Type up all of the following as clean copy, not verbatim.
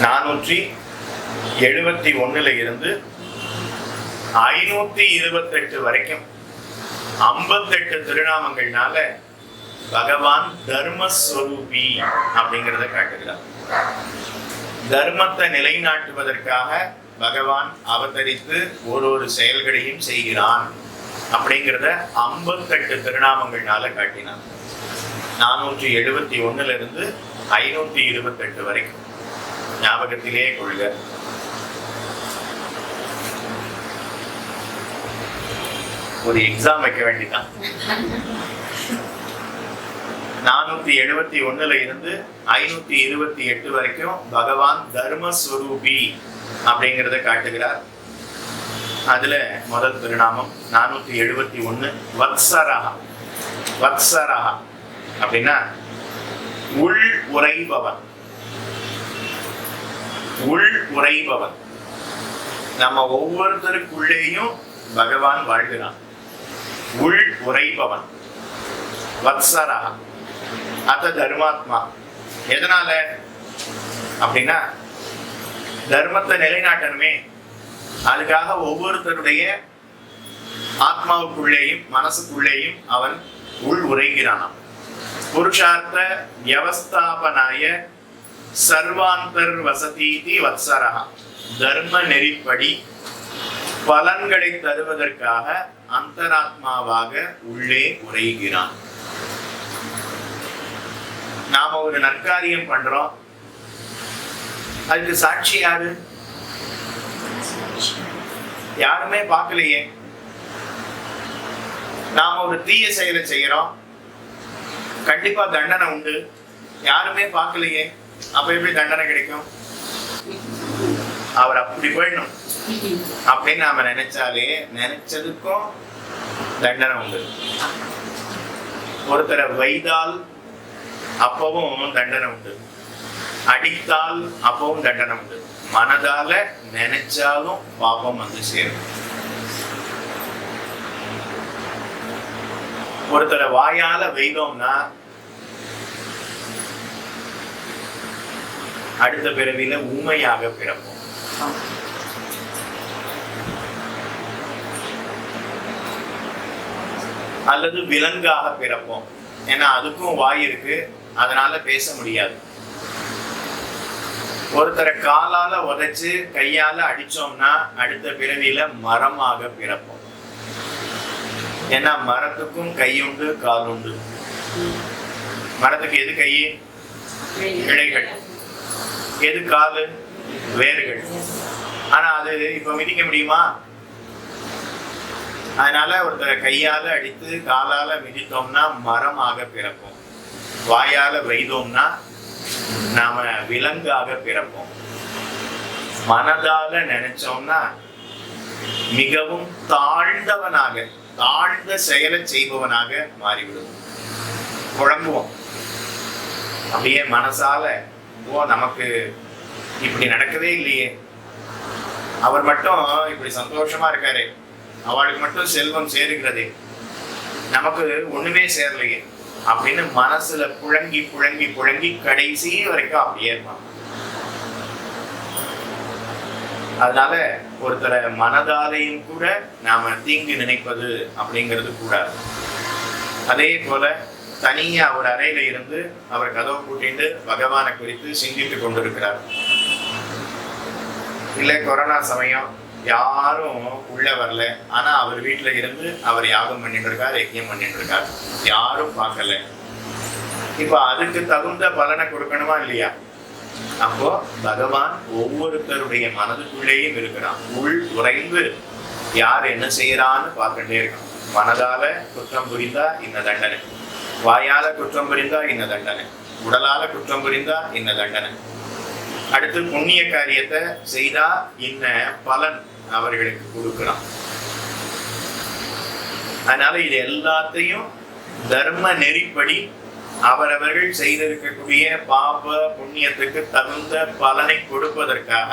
471 இருந்து 528 வரைக்கும் 58 திருநாமங்கள்னால பகவான் தர்மஸ்வரூபி அப்படிங்கிறத காட்டுகிறார். தர்மத்தை நிலைநாட்டுவதற்காக பகவான் அவதரித்து ஒரு செயல்களையும் செய்கிறான் அப்படிங்கிறத 58 திருநாமங்கள்னால காட்டினார். 471 இருந்து 528 வரைக்கும் ஞாபகத்திலே கொள்க. ஒரு எக்ஸாம் வைக்க வேண்டிதான். 471 இருந்து 528 வரைக்கும் பகவான் தர்மஸ்வரூபி அப்படிங்கிறத காட்டுகிறார். அதுல முதல் திருநாமம் 471 வத்சரஹா. வத்சரஹா அப்படின்னா உள் உறைபவன். உள் உறைபவன். நம்ம ஒவ்வொருத்தருக்குள்ளேயும் பகவான் வாழ்கிறான். உள் உறைபவன் வத்சரஹா. அத தர்மாத்மா. எதனால அப்படின்னா தர்மத்தை நிலைநாட்டணுமே, அதுக்காக ஒவ்வொருத்தருடைய ஆத்மாவுக்குள்ளேயும் மனசுக்குள்ளேயும் அவன் உள் உரைகிறானாம். புருஷார்த்த வியவஸ்தாபனாய சர்வாந்தர் வசதீதி வத்சரஹா. தர்ம நெறிப்படி பலன்களை தருவதற்காக அந்தராத்மாவாக உள்ளே உரைகிறான். நாம ஒரு நற்காரியம் பண்றோம், அதுக்கு சாட்சி யாரு? யாருமே பார்க்கலையே. நாம ஒரு தீய செயலை செய்யறோம், கண்டிப்பா தண்டனை உண்டு, யாருமே பார்க்கலையே. அப்ப எப்படி தண்டனை கிடைக்கும்? அவர் அப்படி போயிடணும் அப்படின்னு நாம நினைச்சாலே நினைச்சதுக்கும் தண்டனை உண்டு. ஒருத்தரை வைத்தால் அப்பவும் தண்டனை உண்டு, அடித்தால் அப்பவும் தண்டனை உண்டு. மனதால நினைச்சாலும் பாவம் வந்து சேரும். ஒருத்தரை வாயால வைத்தோம்னா அடுத்த பிறவியில ஊமையாக பிறப்போம். அல்லது விலங்காக பிறப்போம். ஏன்னா அதுக்கும் வாய் இருக்கு, அதனால பேச முடியாது. ஒருத்தரை காலால உதைச்சு கையால அடிச்சோம்னா அடுத்த பிறவியில மரமாக பிறப்போம். ஏன்னா மரத்துக்கும் கை உண்டு, கால் உண்டு. மரத்துக்கு எது கை? கிளைகள். எது காலு? வேர்கள். ஆனா அது இப்ப மிதிக்க முடியுமா? அதனால ஒருத்தரை கையால அடித்து காலால மிதித்தோம்னா மரமாக பிறப்போம். வாயால வைத்தோம்னா நாம விலங்காக பிறப்போம். மனதால நினைச்சோம்னா மிகவும் தாழ்ந்தவனாக, தாழ்ந்த செயலை செய்பவனாக மாறிவிடுவோம். குழம்புவோம். அப்படியே மனசால நமக்கு இப்படி நடக்கவே இல்லையே, அவர் மட்டும் இப்படி சந்தோஷமா இருக்காரு, அவளுக்கு மட்டும் செல்வம் சேருகிறதே, நமக்கு ஒண்ணுமே சேரலையே அப்படின்னு மனசுல புழங்கி புழங்கி புழங்கி கடைசி வரைக்கும் அப்படியே இருப்பான். அதனால ஒருத்தரை மனதாலையும் கூட நாம தீங்கு நினைப்பது அப்படிங்கிறது கூடாது. அதே போல தனியா அவர் அறையில இருந்து அவர் கதவை கூட்டிட்டு பகவானை குறித்து சிந்தித்து கொண்டிருக்கிறார். இல்ல கொரோனா சமயம், யாரும் உள்ள வரல, ஆனா அவர் வீட்டுல இருந்து அவர் யாகம் பண்ணிட்டு இருக்கார், யஜ்யம் பண்ணிட்டு இருக்கார், யாரும் பார்க்கல. இப்ப அதுக்கு தகுந்த பலனை கொடுக்கணுமா இல்லையா? அப்போ பகவான் ஒவ்வொருத்தருடைய மனதுக்குள்ளேயும் இருக்கிறான். உள் உறைந்து யார் என்ன செய்யறான்னு பார்த்துட்டே இருக்கான். மனதால குற்றம் புரிந்தா இந்த தண்டனை, வாயால குற்றம் புரிந்தா இந்த தண்டனை, உடலால குற்றம் புரிந்தா இந்த தண்டனை. அடுத்து புண்ணிய காரியத்தை செய்தா இன்ன பலன் அவர்களுக்கு கொடுக்கிறான். அதனால இது எல்லாத்தையும் தர்ம நெறிப்படி அவரவர்கள் செய்திருக்கக்கூடிய பாப புண்ணியத்துக்கு தகுந்த பலனை கொடுப்பதற்காக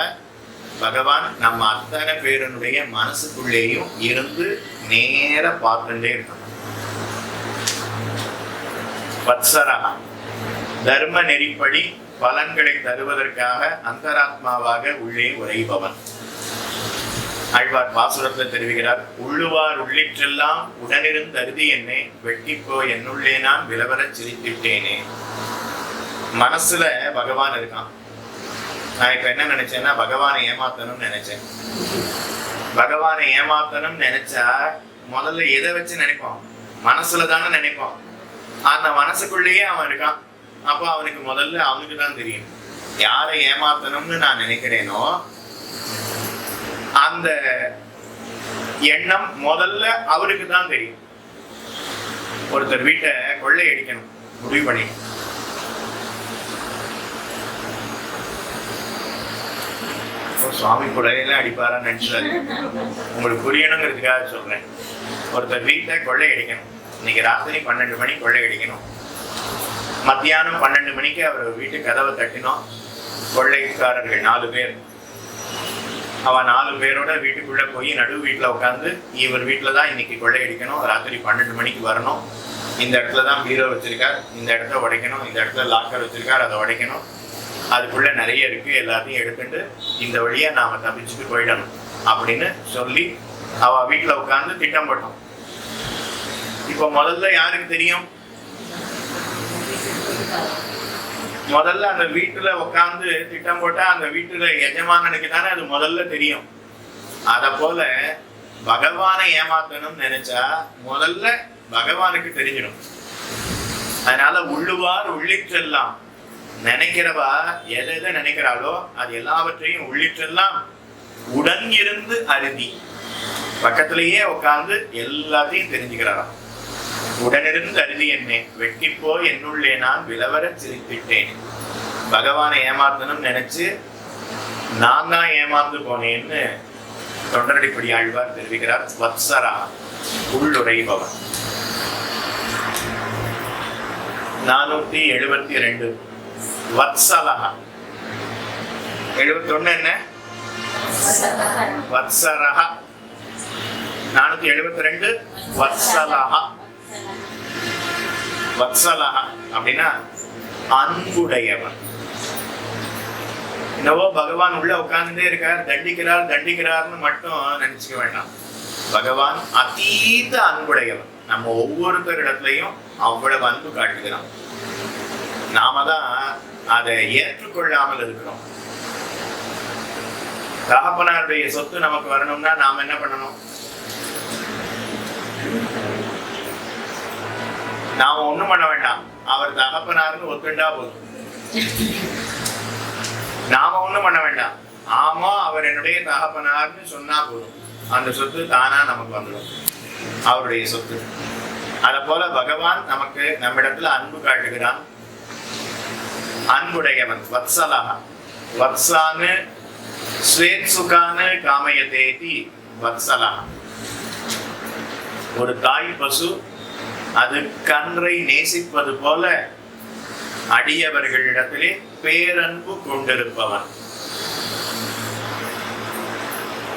பகவான் நம்ம அத்தனை பேருடைய மனசுக்குள்ளேயும் இருந்து நேர பார்த்துட்டே இருக்கணும். வத்சரஹா தர்ம நெறிப்படி பலன்களை தருவதற்காக அந்தராத்மாவாக உள்ளே உரைபவன். ஆழ்வார் பாசுரத்தில் தெரிவிக்கிறார், உள்ளுவார் உள்ளிற்றெல்லாம் உடனிருந்து அருதி என்னே, வெட்டிப்போ என்னுள்ளே நான் விலவரச் சிரித்திட்டேனே. மனசுல பகவான் இருக்கான். நான் இப்ப என்ன நினைச்சேன்னா, பகவானை ஏமாத்தணும்னு நினைச்சேன். பகவானை ஏமாத்தணும்னு நினைச்சா முதல்ல எதை வச்சு நினைப்போம்? மனசுல தானே நினைப்போம். அந்த மனசுக்குள்ளேயே அவன் இருக்கான். அப்ப அவனுக்கு முதல்ல அவனுக்கு தான் தெரியும் யாரை ஏமாத்தணும்னு நான் நினைக்கிறேனோ அந்த எண்ணம் முதல்ல அவருக்கு தான் தெரியும். ஒருத்தர் வீட்டை கொள்ளை அடிக்கணும் முடிவு பண்ணி, சுவாமி கொள்ளையெல்லாம் அடிப்பாரான்னு நினைச்சாரு. உங்களுக்கு புரியணுங்கிறதுக்காக சொல்றேன். ஒருத்தர் வீட்டை கொள்ளை அடிக்கணும். இன்னைக்கு ராத்திரி 12 மணி கொள்ளை அடிக்கணும். மத்தியானம் 12 மணிக்கு அவர் வீட்டு கதவை தட்டினோம். கொள்ளைக்காரர்கள் 4 பேர். அவன் 4 பேரோட வீட்டுக்குள்ள போய் நடு வீட்டுல உட்காந்து, இவர் வீட்டுலதான் இன்னைக்கு கொள்ளை அடிக்கணும், ராத்திரி 12 மணிக்கு வரணும், இந்த இடத்துல தான் பீரோ வச்சிருக்கார், இந்த இடத்த உடைக்கணும், இந்த இடத்துல லாக்கர் வச்சிருக்கார், அதை உடைக்கணும், அதுக்குள்ள நிறைய இருக்கு, எல்லாத்தையும் எடுத்துட்டு இந்த வழியா நாம தப்பிச்சுட்டு போயிடணும் அப்படின்னு சொல்லி அவ வீட்டுல உட்காந்து திட்டம் போட்டோம். இப்ப முதல்ல யாருக்கு தெரியும்? முதல்ல அந்த வீட்டுல உட்காந்து திட்டம் போட்டா அந்த வீட்டுல எஜமானனுக்கு தானே அது முதல்ல தெரியும். அத போல பகவானை ஏமாத்தணும்னு நினைச்சா முதல்ல பகவானுக்கு தெரிஞ்சிடும். அதனால உள்ளுவார் உள்ளிற்றெல்லாம், நினைக்கிறவா எதை எதை நினைக்கிறாளோ அது எல்லாவற்றையும் உள்ளிற்றெல்லாம் உடன் இருந்து அருதி, பக்கத்திலேயே உட்கார்ந்து எல்லாத்தையும் தெரிஞ்சுக்கிறாராம். உடனிருந்து அருதி என்னே, வெட்டிப்போ என்னுள்ளே நான் விலவர சிரித்திட்டேன். பகவானை ஏமாத்தணும் நினைச்சு நான் தான் ஏமாந்து போனேன்னு தொண்டரடிப்படி ஆழ்வார் தெரிவிக்கிறார். வத்சரா உள்ளுரைபவன். 472 வத்சலஹா. 71 என்ன? வத்சரஹா. 472 வத்சலஹா. வத்சலஹா அப்படின்னா அன்புடையவன். என்னவோ பகவான் உள்ள உட்கார்ந்துட்டே இருக்கார், தண்டிக்கிறார் தண்டிக்கிறார்னு மட்டும் நினைச்சுக்க வேண்டாம். பகவான் அதீத அன்புடையவன். நம்ம ஒவ்வொருத்தரிடத்துலையும் அவ்வளவு அன்பு காட்டுகிறான். நாம தான் அதை ஏற்றுக்கொள்ளாமல் இருக்கிறோம். தகப்பனாருடைய சொத்து நமக்கு வரணும்னா நாம என்ன பண்ணணும்? நாம ஒண்ணும் பண்ண வேண்டாம், அவர் தகப்பனாருன்னு ஒத்துண்டா போதும். நாம ஒண்ணும் பண்ண வேண்டாம், ஆமா அவர் என்னுடைய தகப்பனார்னு சொன்னா போதும், அந்த சொத்து தானா நமக்கு வந்துடும், அவருடைய சொத்து. அத போல பகவான் நமக்கு நம்மிடத்துல அன்பு காட்டுகிறான். அன்புடையவன். வத்சலஹா. வத்சானு ஸ்வேத் சுகானு காமயதேதி வத்சலஹா. ஒரு தாய் பசு அது கன்றை நேசிப்பது போல அடியவர்களிடத்திலே பேரன்பு கொண்டிருப்பவன்.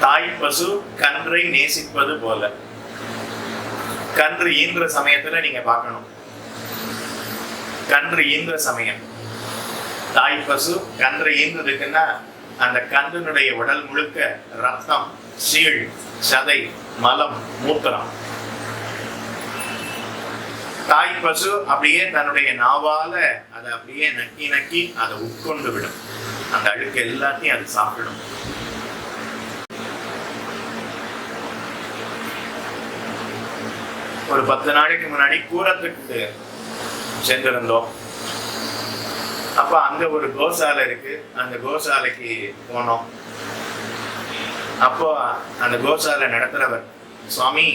தாய் பசு கன்றை நேசிப்பது போல. கன்று ஈன்ற சமயத்துல நீங்க பார்க்கணும். கன்று ஈன்ற சமயம் தாய் பசு கன்று ஈன்றதுக்குன்னா அந்த கன்றினுடைய உடல் முழுக்க ரத்தம், சீழ், சதை, மலம், மூத்திரம். தாய் பசு அப்படியே தன்னுடைய நாவால அதை அப்படியே நக்கி நக்கி அதை உட்கொண்டு விடும். அந்த அழுக்கு எல்லாத்தையும் அது சாப்பிடும். ஒரு 10 நாளைக்கு முன்னாடி கூரத்துக்கு சென்றிருந்தோம். அப்ப அங்க ஒரு கோசாலை இருக்கு. அந்த கோசாலைக்கு போனோம். அப்போ அந்த கோசாலை நடத்துறவர், சுவாமி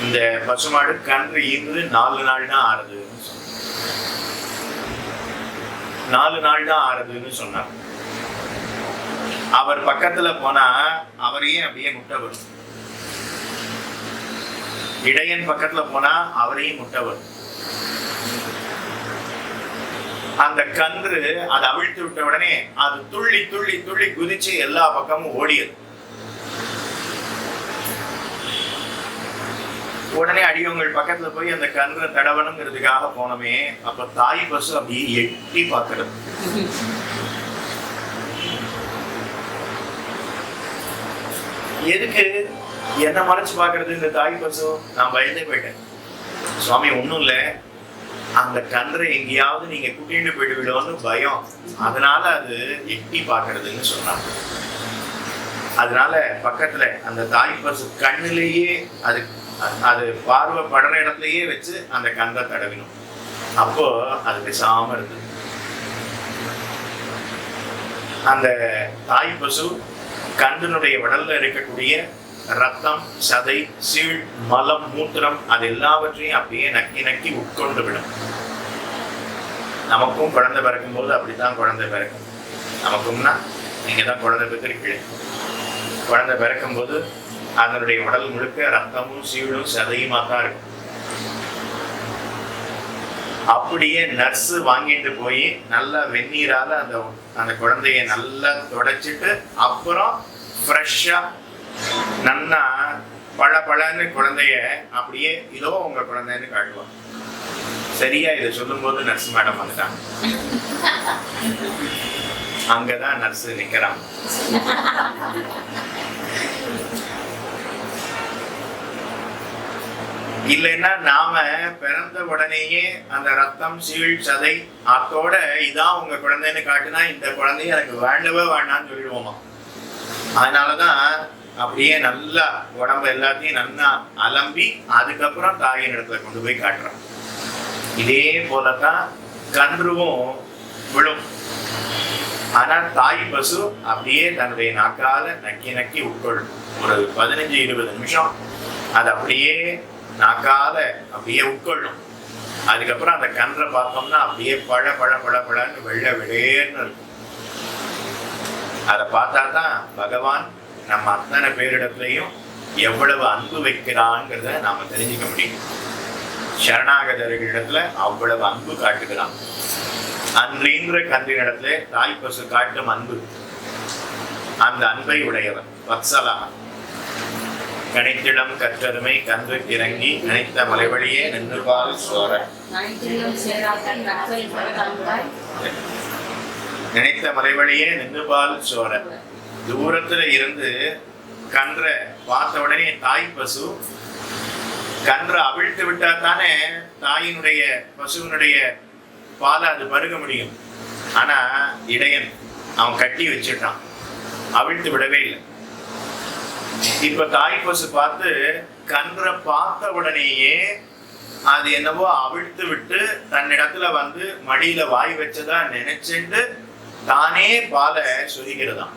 இந்த பசுமாடு கன்று ஈன்று 4 நாள் தான் ஆறுது, 4 நாள் தான் ஆறுதுன்னு சொன்னார். அவர் பக்கத்துல போனா அவரையே அப்படியே முட்டை வரும். இடையன் பக்கத்துல போனா அவரையும் முட்டை வரும். அந்த கன்று அதை அவிழ்த்து விட்ட உடனே அது துள்ளி துள்ளி துள்ளி குதிச்சு எல்லா பக்கமும் ஓடியது. உடனே அடியவங்கள் பக்கத்துல போய் அந்த கன்றை தடவணுங்கிறதுக்காக போனோமே, அப்ப தாய் பசு அப்படியே எட்டி பார்க்கறது. எதுக்கு என்ன மறைச்சு பாக்குறது இந்த தாய் பசு? நான் பயந்தே போயிட்டேன். சுவாமி ஒண்ணும் இல்ல, அந்த கன்றை எங்கேயாவது நீங்க கூட்டிட்டு போயிட்டு விடுவோம்னு பயம், அதனால அது எட்டி பாக்குறதுன்னு சொன்னாங்க. அதனால பக்கத்துல அந்த தாய் பசு கண்ணிலேயே அது பார்வை படுற இடத்துலயே வச்சு அந்த கன்றை தடவினும். அப்போ அது பேசாம இருந்தது. அந்த தாய் பசு கன்றினுடைய உடல்ல இருக்கக்கூடிய ரத்தம், சதை, சீழ், மலம், மூத்திரம் அது எல்லாவற்றையும் அப்படியே நக்கி நக்கி உட்கொண்டு விடும். நமக்கும் குழந்தை பிறக்கும் போது அப்படித்தான் குழந்தை பிறக்கும். நமக்கும்னா நீங்க தான் குழந்தை பெற்றிருக்கீங்க. குழந்தை பிறக்கும் போது அதனுடைய உடல் முழுக்க ரத்தமும் சீழும் சதையுமா தான் இருக்கும். அப்படியே நர்ஸ் வாங்கிட்டு போய் நல்லா வெந்நீரால அந்த குழந்தைய நல்லா தொடச்சிட்டு அப்புறம் ஃப்ரெஷ்ஷா நன்னா பழன்னு குழந்தைய அப்படியே இதோ உங்க குழந்தைன்னு காட்டுவாங்க. சரியா இதை சொல்லும் போது நர்ஸ் மேடம் வந்துட்டாங்க. அங்கதான் நர்ஸ் நிக்கிறாங்க. இல்லைன்னா நாம பிறந்த உடனேயே அந்த ரத்தம், சீழ், சதை அத்தோட இதான் உங்க குழந்தைன்னு காட்டுனா இந்த குழந்தைய எனக்கு வேண்டவே வேண்டான்னு சொல்லிடுவோமா. அதனாலதான் அப்படியே நல்லா உடம்பு எல்லாத்தையும் நல்லா அலம்பி அதுக்கப்புறம் தாயின் இடத்துல கொண்டு போய் காட்டுறோம். இதே போலதான் கன்றுவும் விழும். ஆனா தாய் பசு அப்படியே தன்னுடைய நாக்கால நக்கி நக்கி உட்கொள்ளும். ஒரு 15-20 நிமிஷம் அது அப்படியே நாக்கால அப்படியே உட்கொள்ளும். அதுக்கப்புறம் அந்த கன்றை பார்த்தோம்னா அப்படியே பழன்னு வெள்ளை வெளியேன்னு இருக்கும். அதை பார்த்தா தான் பகவான் நம்ம அத்தனை பேரிடத்துலையும் எவ்வளவு அன்பு வைக்கிறாங்கிறத நாம தெரிஞ்சுக்க முடியும். சரணாகதர்களிடத்துல அவ்வளவு அன்பு காட்டுகிறான். அன்றின்ற கன்றினிடத்துல தாய் பசு காட்டும் அன்பு, அந்த அன்பை உடையவன் வத்சலா. கணித்திடம் கற்றதுமை கன்று இறங்கி நினைத்த மலைவழியே நின்று பால் சோர. நினைத்த மலைவழியே நின்று பால் சோர. தூரத்துல இருந்து கன்றை பார்த்த உடனே தாய் பசு கன்றை அவிழ்த்து விட்டா தானே தாயினுடைய பசுவினுடைய பாலை அது பருக முடியும். ஆனா இடையன் அவன் கட்டி வச்சுட்டான், அவிழ்த்து விடவே இல்லை. இப்ப தாய் பசு பார்த்து கன்றை பார்த்த உடனேயே அது என்னவோ அவிழ்த்து விட்டு தன்னிடத்துல வந்து மடியில வாய் வச்சதா நினைச்சுட்டு தானே பாலை சொரிகிறதாம்.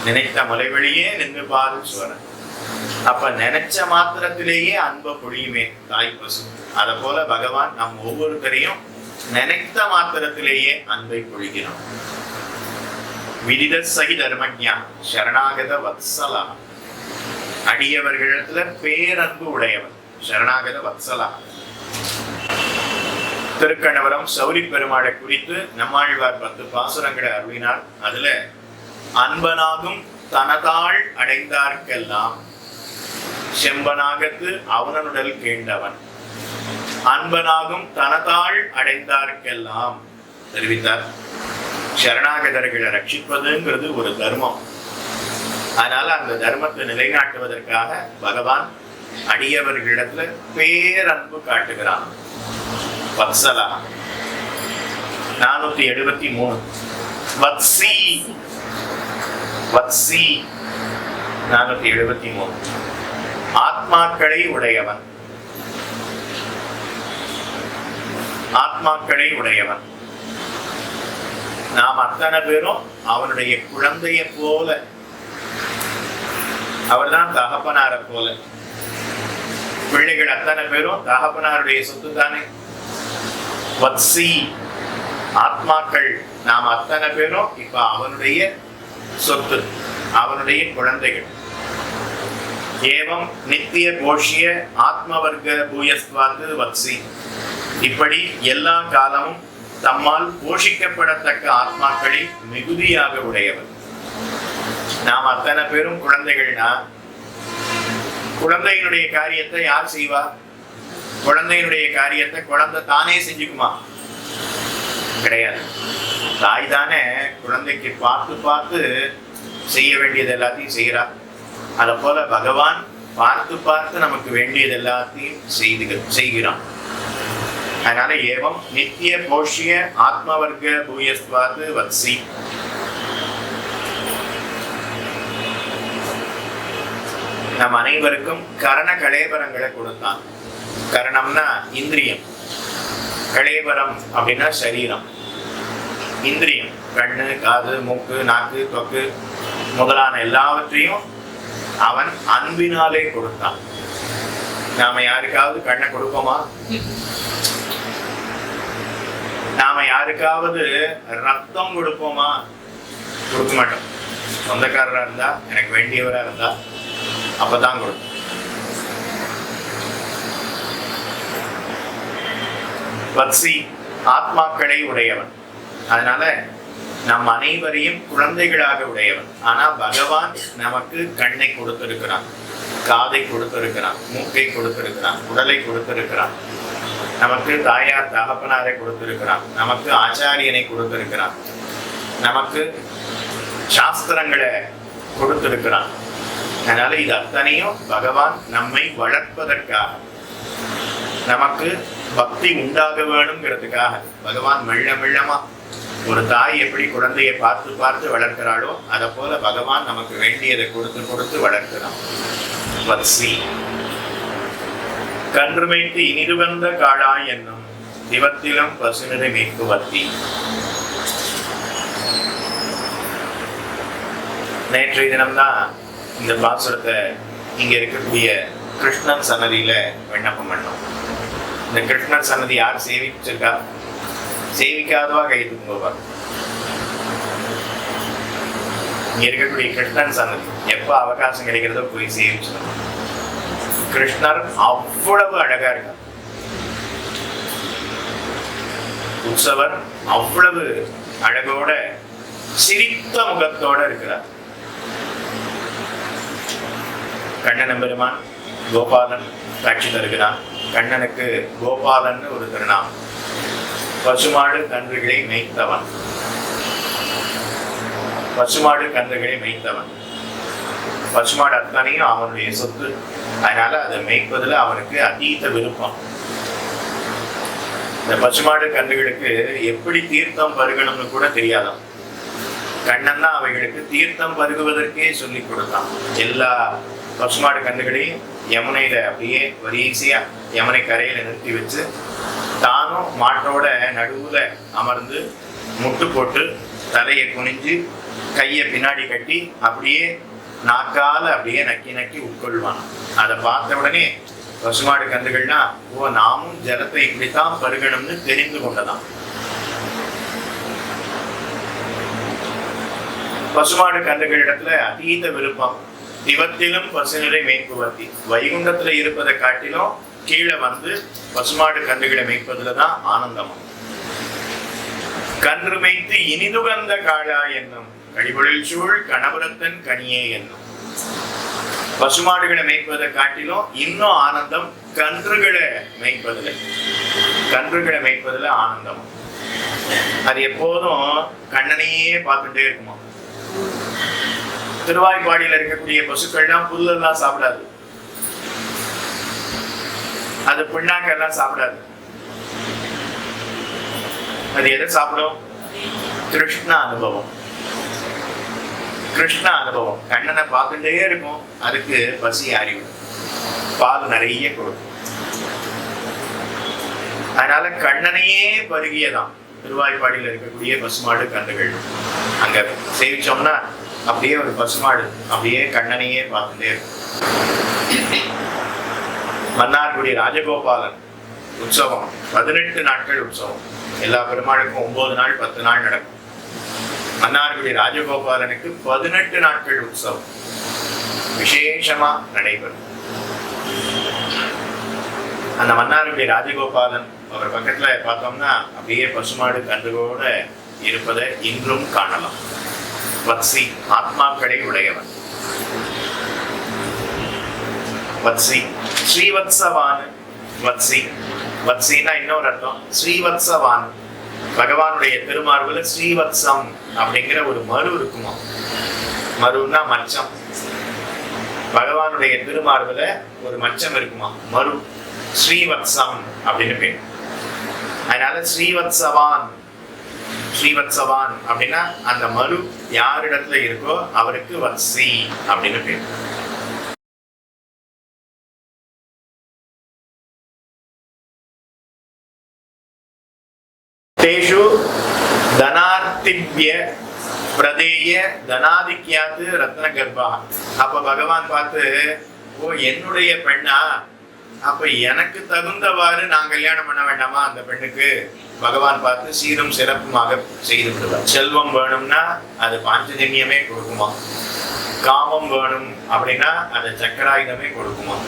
நினைத்த மலைவழியே நின்று பால் சோர. அப்ப நினைச்ச மாத்திரத்திலேயே அன்ப பொழியுமே தாய் பசு. அத போல பகவான் நம் ஒவ்வொருத்தரையும் நினைத்த மாத்திரத்திலேயே அன்பை பொழிகிறோம். விதித சகி தர்மஜா சரணாகத வத்சலா. அடியவர்களிடத்துல பேரன்பு உடையவன் சரணாகத வத்சலா. திருக்கணவரம் சௌரி பெருமாளை குறித்து நம்மாழ்வார் 10 பாசுரங்களை அருளினார். அதுல அன்பனாகும் தனதாள் அடைந்தார்க்கெல்லாம் செம்பனாகத்து அவனுடல் கேண்டவன். அன்பனாகும் தனதாள் அடைந்தார்க்கெல்லாம் தெரிவித்தார். சரணாகதர்களை ரட்சிப்பதுங்கிறது ஒரு தர்மம். அதனால அந்த தர்மத்தை நிலைநாட்டுவதற்காக பகவான் அடியவர்களிடத்துல பேரன்பு காட்டுகிறான். வத்சலா 473. வத்சி வத்சி 473. ஆத்மாக்களை உடையவன். ஆத்மாக்களை உடையவன். நாம் அத்தனை பேரும் அவனுடைய குழந்தைய போல, அவர்தான் தகப்பனார போல. பிள்ளைகள் அத்தனை பேரும் தகப்பனாருடைய சொத்து தானே. வத்சி ஆத்மாக்கள் நாம் அத்தனை பேரும் இப்ப அவனுடைய சொத்து, அவனுடைய குழந்தைகள். ஏவம் நித்திய போஷிய ஆத்மவர்க்க பூயஸ்வாத்து வத்சி. இப்படி எல்லா காலமும் தம்மால் போஷிக்கப்படத்தக்க ஆத்மாக்களை மிகுதியாக உடையவர். நாம் அத்தனை பேரும் குழந்தைகள்னா குழந்தையினுடைய காரியத்தை யார் செய்வா? குழந்தையினுடைய காரியத்தை குழந்தை தானே செஞ்சுக்குமா? கிடையாது. தாய் தானே குழந்தைக்கு பார்த்து பார்த்து செய்ய வேண்டியது எல்லாத்தையும் செய்கிறா. அதை போல பகவான் பார்த்து பார்த்து நமக்கு வேண்டியது எல்லாத்தையும் செய்கிறான். அதனால ஏவம் நித்திய போஷ்ய ஆத்மவர்க்க பூயஸ்வாது வத்சி. நம் அனைவருக்கும் கரண கலேபரங்களை கொடுத்தான். கரணம்னா இந்திரியம், கலேபரம் அப்படின்னா சரீரம். இந்திரியம் கண்ணு, காது, மூக்கு, நாக்கு, தொக்கு முதலான எல்லாவற்றையும் அவன் அன்பினாலே கொடுத்தான். நாம யாருக்காவது கண்ணை கொடுப்போமா? நாம யாருக்காவது ரத்தம் கொடுப்போமா? கொடுக்க மாட்டோம். சொந்தக்காரரா இருந்தா, எனக்கு வேண்டியவரா இருந்தா அப்பதான் கொடுக்கும். வத்சி ஆத்மாக்களை உடையவன். அதனால நம் அனைவரையும் குழந்தைகளாக உடையவன். ஆனா பகவான் நமக்கு கண்ணை கொடுத்திருக்கிறான், காதை கொடுத்திருக்கிறான், மூக்கை கொடுத்திருக்கிறான், உடலை கொடுத்திருக்கிறான், நமக்கு தாயார் தகப்பனாரை கொடுத்திருக்கிறான், நமக்கு ஆச்சாரியனை கொடுத்திருக்கிறான், நமக்கு சாஸ்திரங்களை கொடுத்திருக்கிறான். அதனால இது அத்தனையும் பகவான் நம்மை வளர்ப்பதற்காக, நமக்கு பக்தி உண்டாக வேணுங்கிறதுக்காக பகவான் மெல்ல மெல்லமா ஒரு தாய் எப்படி குழந்தையை பார்த்து பார்த்து வளர்க்கிறாளோ அதை போல பகவான் நமக்கு வேண்டியதை கொடுத்து கொடுத்து வளர்க்கிறான். வத்சி கன்றுமைத்து இனிது வந்த காளாய் என்னும் திவத்திலும் பசுநிறை மீட்பு வத்தி. நேற்றைய தினம்தான் இந்த பாசுரத்தை இங்க இருக்கக்கூடிய கிருஷ்ணன் சன்னதியில விண்ணப்பம் பண்ணோம். இந்த கிருஷ்ணர் சன்னதி யார் சேவிச்சிருக்கா? சேவிக்காதவா கை தூங்குவா. இங்க இருக்கக்கூடிய கிருஷ்ணன் சன்னதி எப்ப அவகாசம் கிடைக்கிறதோ போய் சேவிச்சிடணும். கிருஷ்ணர் அவ்வளவு அழகா இருக்கார். உற்சவர் அவ்வளவு அழகோட சிரித்த முகத்தோட இருக்கிறார். கண்ணன் பெருமான் கோபாலன் காட்சி தருகிறான். கண்ணனுக்கு கோபாலன் ஒரு திருநாமம். பசுமாடு கன்றுகளை மேய்த்தவன், பசுமாடு கன்றுகளை மேய்த்தவன். பசுமாடு அத்தனையும் அவனுடைய சொத்து. அதனால அதை மேய்ப்பதில் அவனுக்கு அதீத விருப்பம். இந்த பசுமாடு கன்றுகளுக்கு எப்படி தீர்த்தம் பருகணும்னு கூட தெரியாதான். கண்ணன் தான் அவைகளுக்கு தீர்த்தம் பருகுவதற்கே சொல்லி கொடுத்தான். எல்லா பசுமாடு கன்றுகளையும் யமுனையில அப்படியே வரிசையா யமுனை கரையில நிறுத்தி வச்சு தானும் மாட்டோட நடுவுல அமர்ந்து முட்டு போட்டு தலையை குனிஞ்சு கையை பின்னாடி கட்டி அப்படியே நாக்கால அப்படியே நக்கி நக்கி உட்கொள்வான். அதை பார்த்த உடனே பசுமாடு கன்றுகள்னா ஓ நாமும் ஜலத்தை இப்படித்தான் பருகணும்னு தெரிந்து கொண்டதான். பசுமாடு கன்றுகளிடத்துல அதீத விருப்பம். திவத்திலும் பசுநிறை மேய்ப்புவத்தி. வைகுண்டத்துல இருப்பதை காட்டிலும் கீழே வந்து பசுமாடு கன்றுகளை மேய்ப்பதுலதான் ஆனந்தமும். கன்று மேய்த்து இனிதுகந்த காளா என்னும் கடிபொழில் சூழ் கணபுரத்தன் கனியே என்னும். பசுமாடுகளை மேய்ப்பதை காட்டிலும் இன்னும் ஆனந்தம் கன்றுகளை மேய்ப்பதுல. கன்றுகளை மேய்ப்பதுல ஆனந்தம். அது எப்போதும் கண்ணனையே பார்த்துட்டே இருக்குமா. திருவாய்ப்பாடியில் இருக்கக்கூடிய பசுக்கள்லாம் புல்லெல்லாம் சாப்பிடாது, அது பிண்ணாக்கெல்லாம் சாப்பிடாது. அது எதை சாப்பிடும்? கிருஷ்ண அனுபவம். கிருஷ்ண அனுபவம். கண்ணனை பார்த்துட்டே இருக்கும், அதுக்கு பசி அறிவிடும், பால் நிறைய கொடுக்கும். அதனால கண்ணனையே பருகியதான் திருவாய்ப்பாடியில் இருக்கக்கூடிய பசுமாடு கன்றுகள். அங்க சேவிச்சோம்னா அப்படியே ஒரு பசுமாடு அப்படியே கண்ணனையே பார்த்துட்டே இருக்கும். மன்னார்குடி ராஜகோபாலன் உற்சவம் 18 நாட்கள் உற்சவம். எல்லா பெருமாளுக்கும் 9 நாள் 10 நாள் நடக்கும். மன்னார்குடி ராஜகோபாலனுக்கு 18 நாட்கள் உற்சவம் விசேஷமா நடைபெறும். அந்த மன்னார்குடி ராஜகோபாலன் அவர் பக்கத்துல பார்த்தோம்னா அப்படியே பசுமாடு கன்றுகளோட இருப்பதை இன்றும் காணலாம். வத்சி ஆத்மாக்களை உடையவன். வத்சி. ஸ்ரீவத்சவான் வத்சி. வத்சின்னா இன்னொரு அர்த்தம் ஸ்ரீவத்சவான். பகவானுடைய திருமார்புல ஸ்ரீவத்சம் அப்படிங்கிற ஒரு மரு இருக்குமா. மருன்னா மச்சம். பகவானுடைய திருமார்புல ஒரு மச்சம் இருக்குமா, மரு. ஸ்ரீவத்சம் அப்படின்னு பேர். அதனால ஸ்ரீவத்சவான். ஸ்ரீவத்சவான் அப்படின்னா அந்த மரு யாரிடத்துல இருக்கோ அவருக்கு வத்சி அப்படின்னு பேர். தேஷு தனார்த்திப்ய பிரதேய தனாதிக்யாது ரத்ன கர்ப்பா. அப்ப பகவான் பார்த்து, ஓ என்னுடைய பெண்ணா, அப்ப எனக்கு தகுந்தவாறு நான் கல்யாணம் பண்ண வேண்டாமா அந்த பெண்ணுக்கு? பகவான் பார்த்து சீரும் சிறப்புமாக செய்து விடுவார். செல்வம் வேணும்னா அது பாஞ்சஜன்யமே கொடுக்குமா, காமம் வேணும் அப்படின்னா அது சக்கராயுதமே கொடுக்குமா.